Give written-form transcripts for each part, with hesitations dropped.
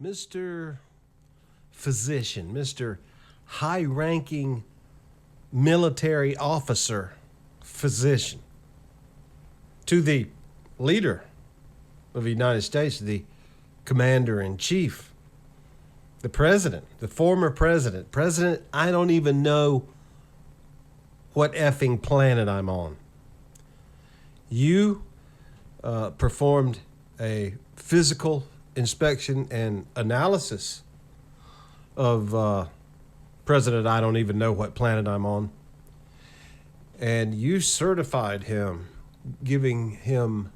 Mr. Physician, Mr. High-ranking military officer, physician, to the leader of the United States, the commander-in-chief, the president, the former president, I don't even know what effing planet I'm on. You performed a physical inspection and analysis of President, I don't even know what planet I'm on. And you certified him, giving him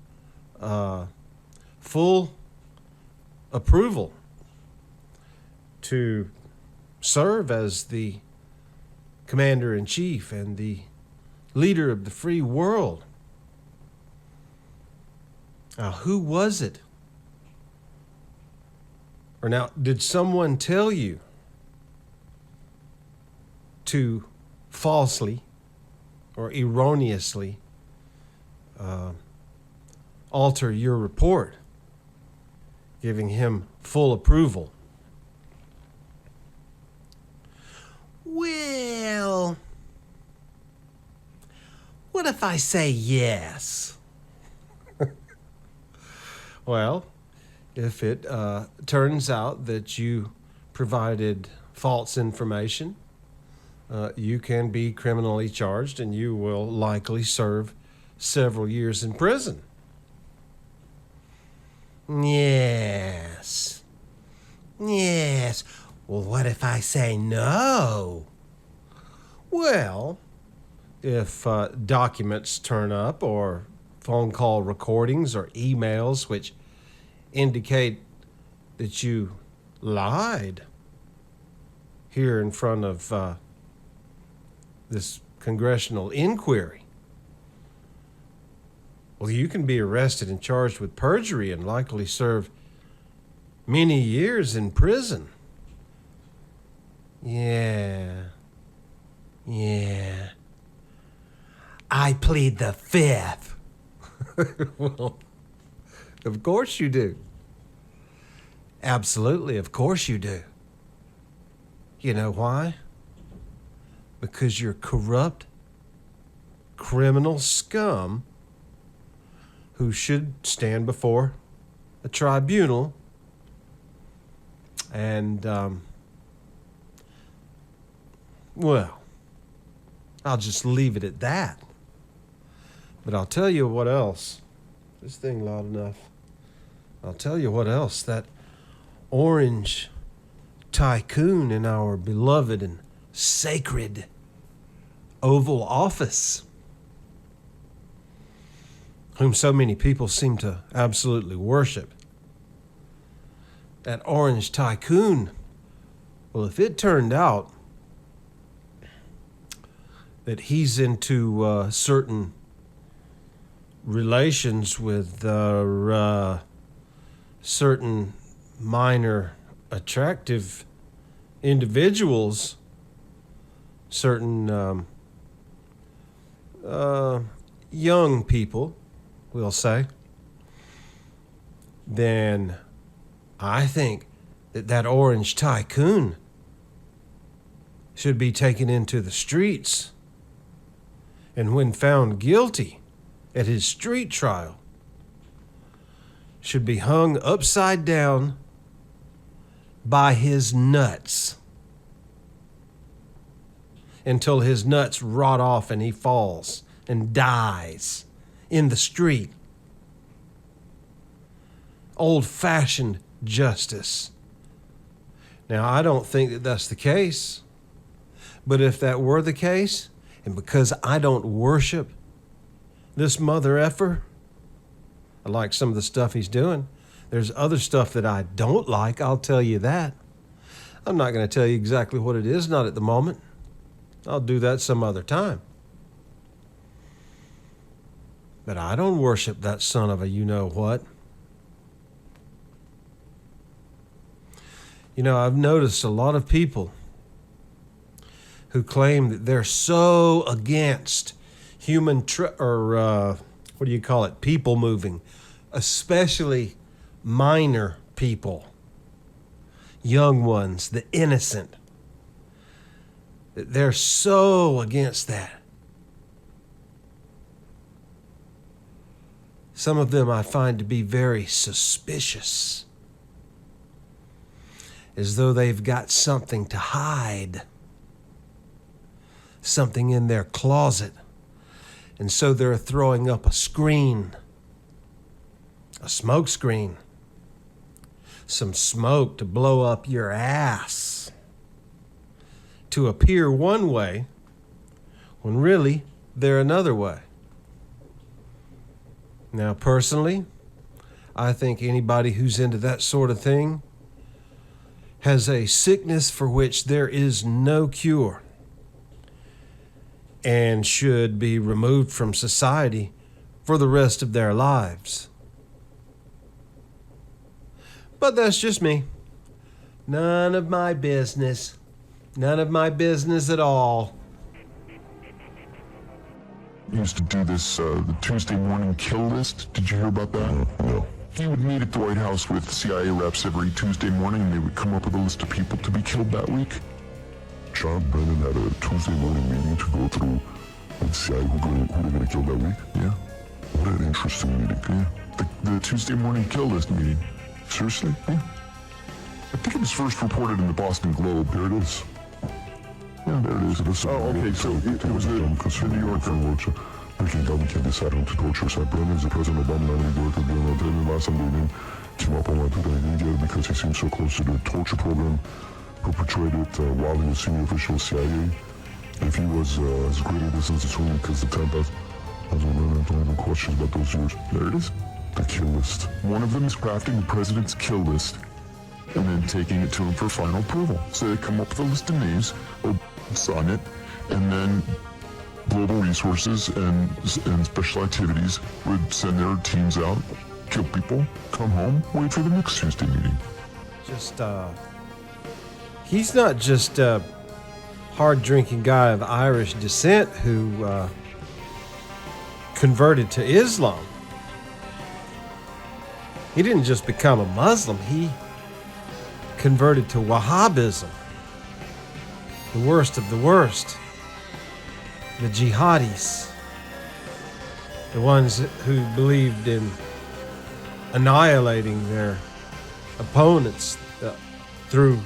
full approval to serve as the commander-in-chief and the leader of the free world. Now, who was it? Or now, did someone tell you to falsely or erroneously alter your report, giving him full approval? Well, what if I say yes? Well, if it turns out that you provided false information, you can be criminally charged and you will likely serve several years in prison. Yes. Yes. Well, what if I say no? Well, if documents turn up or phone call recordings or emails which indicate that you lied here in front of this congressional inquiry, well, you can be arrested and charged with perjury and likely serve many years in prison. Yeah. I plead the fifth. Well, of course you do. Absolutely, of course you do. You know why? Because you're corrupt, criminal scum who should stand before a tribunal and, well, I'll just leave it at that. But I'll tell you what else. This thing loud enough. I'll tell you what else. That orange tycoon in our beloved and sacred Oval Office, whom so many people seem to absolutely worship. That orange tycoon, well, if it turned out that he's into certain relations with certain minor attractive individuals, certain young people, we'll say, then I think that orange tycoon should be taken into the streets, and when found guilty at his street trial, should be hung upside down by his nuts until his nuts rot off and he falls and dies in the street. Old-fashioned justice. Now, I don't think that that's the case, but if that were the case, and because I don't worship this mother effer, I like some of the stuff he's doing. There's other stuff that I don't like, I'll tell you that. I'm not going to tell you exactly what it is, not at the moment. I'll do that some other time. But I don't worship that son of a you-know-what. You know, I've noticed a lot of people who claim that they're so against human people moving, especially minor people. young ones, the innocent. They're so against that. Some of them I find to be very suspicious, as though they've got something to hide, something in their closet, and so they're throwing up a screen, a smoke screen, some smoke to blow up your ass, to appear one way when really they're another way. Now, personally, I think anybody who's into that sort of thing has a sickness for which there is no cure and should be removed from society for the rest of their lives. But that's just me. None of my business. None of my business at all. Used to do this, the Tuesday morning kill list. Did you hear about that? No. He would meet at the White House with CIA reps every Tuesday morning, and they would come up with a list of people to be killed that week. John Brennan had a Tuesday morning meeting to go through with CIA who they're going to kill that week? Yeah. What an interesting meeting. Yeah. The Tuesday morning kill list meeting. Seriously? Yeah. I think it was first reported in the Boston Globe. There it is. Yeah, there it is. Oh, okay, so it was the New Yorker. Breaking down can decide on to torture. So Brennan is the President Obama nominee director of the United last Sunday came up on my Twitter because he seems so close to the torture program perpetrated while he was senior official of CIA. If he was as great a distance between because the 10,000 don't even questions about those years. There it is. The kill list. One of them is crafting the president's kill list and then taking it to him for final approval. So they come up with a list of names, sign it, and then global resources and special activities would send their teams out, kill people, come home, wait for the next Tuesday meeting. He's not just a hard-drinking guy of Irish descent who converted to Islam. He didn't just become a Muslim, he converted to Wahhabism, the worst of the worst, the jihadis, the ones who believed in annihilating their opponents through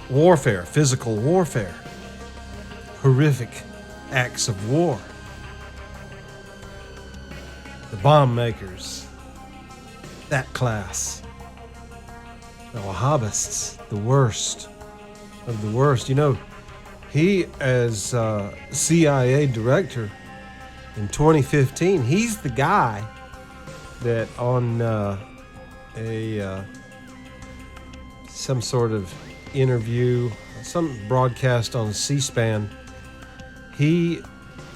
warfare, physical warfare, horrific acts of war. The bomb makers, that class. The Wahhabists, the worst of the worst. You know, he, as CIA director in 2015, he's the guy that on some sort of interview, some broadcast on C-SPAN, he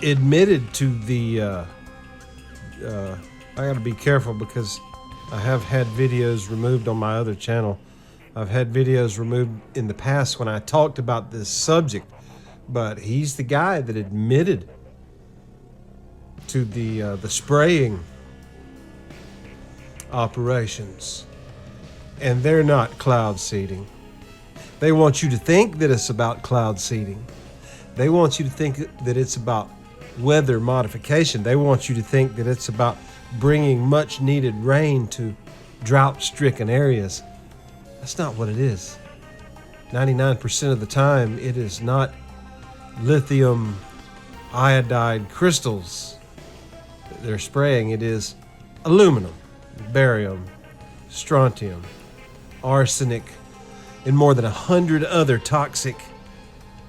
admitted to the I gotta be careful because I have had videos removed on my other channel. I've had videos removed in the past when I talked about this subject, but he's the guy that admitted to the spraying operations. And they're not cloud seeding. They want you to think that it's about cloud seeding. They want you to think that it's about weather modification. They want you to think that it's about bringing much needed rain to drought-stricken areas. That's not what it is. 99% of the time, it is not lithium iodide crystals that they're spraying. It is aluminum, barium, strontium, arsenic, and more than 100 other toxic,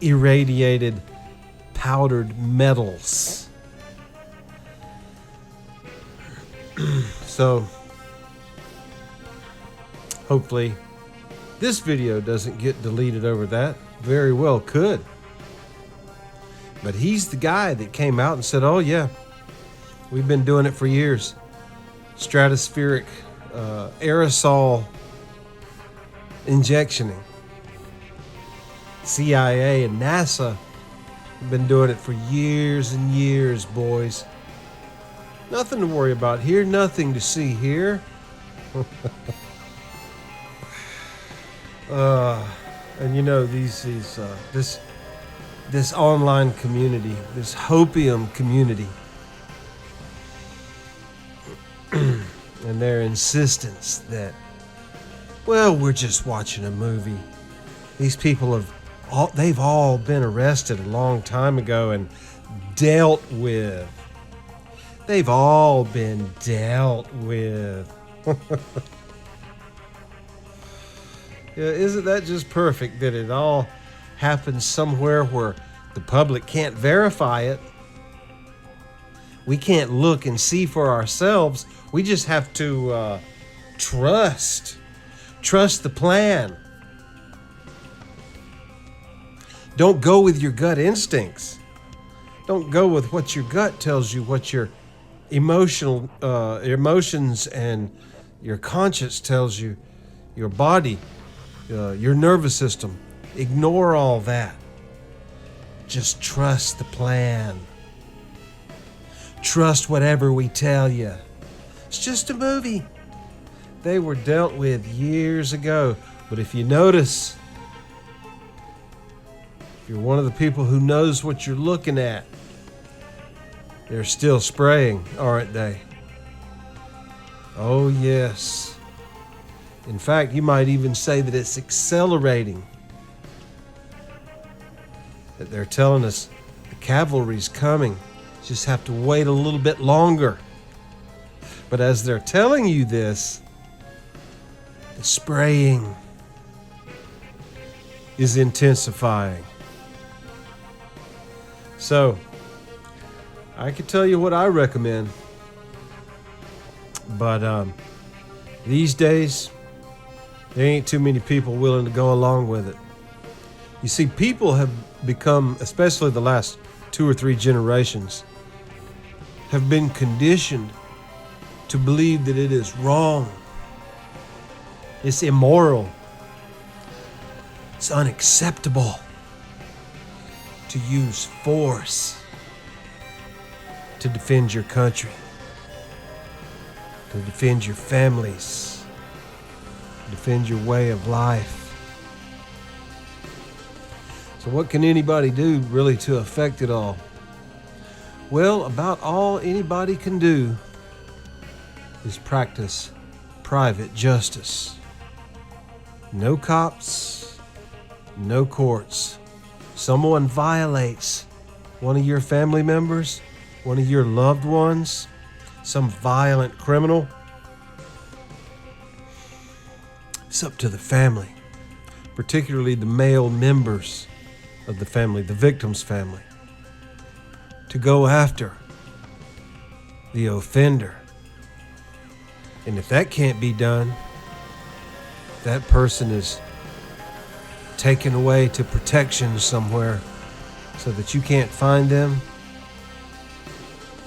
irradiated, powdered metals. So, hopefully, this video doesn't get deleted over that. Very well could. But he's the guy that came out and said, oh yeah, we've been doing it for years. Stratospheric aerosol injectioning. CIA and NASA have been doing it for years and years, boys. Nothing to worry about here, nothing to see here. And you know, this online community, this hopium community, and their insistence that, well, we're just watching a movie. These people they've all been arrested a long time ago and dealt with. They've all been dealt with. Yeah, isn't that just perfect that it all happens somewhere where the public can't verify it? We can't look and see for ourselves. We just have to trust the plan. Don't go with your gut instincts. Don't go with what your gut tells you, what your emotions and your conscience tells you, your body, your nervous system. Ignore all that. Just trust the plan. Trust whatever we tell you. It's just a movie. They were dealt with years ago. But if you notice, if you're one of the people who knows what you're looking at, they're still spraying, aren't they? Oh, yes. In fact, you might even say that it's accelerating. That they're telling us the cavalry's coming. Just have to wait a little bit longer. But as they're telling you this, the spraying is intensifying. So, I could tell you what I recommend. But these days, there ain't too many people willing to go along with it. You see, people have become, especially the last 2 or 3 generations, have been conditioned to believe that it is wrong. It's immoral. It's unacceptable to use force to defend your country, to defend your families, defend your way of life. So what can anybody do really to affect it all? Well, about all anybody can do is practice private justice. No cops, no courts. Someone violates one of your family members, one of your loved ones, some violent criminal. It's up to the family, particularly the male members of the family, the victim's family, to go after the offender. And if that can't be done, that person is taken away to protection somewhere so that you can't find them.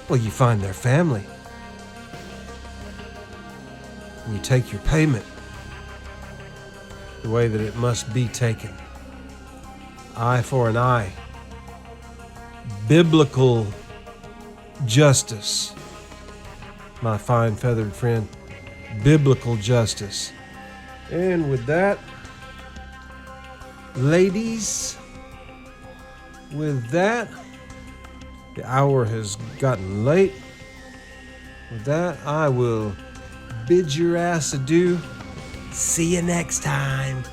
Well, you find their family. And you take your payment the way that it must be taken. Eye for an eye. Biblical justice, my fine feathered friend. Biblical justice. And with that, ladies, with that, the hour has gotten late. With that, I will bid your ass adieu. See you next time.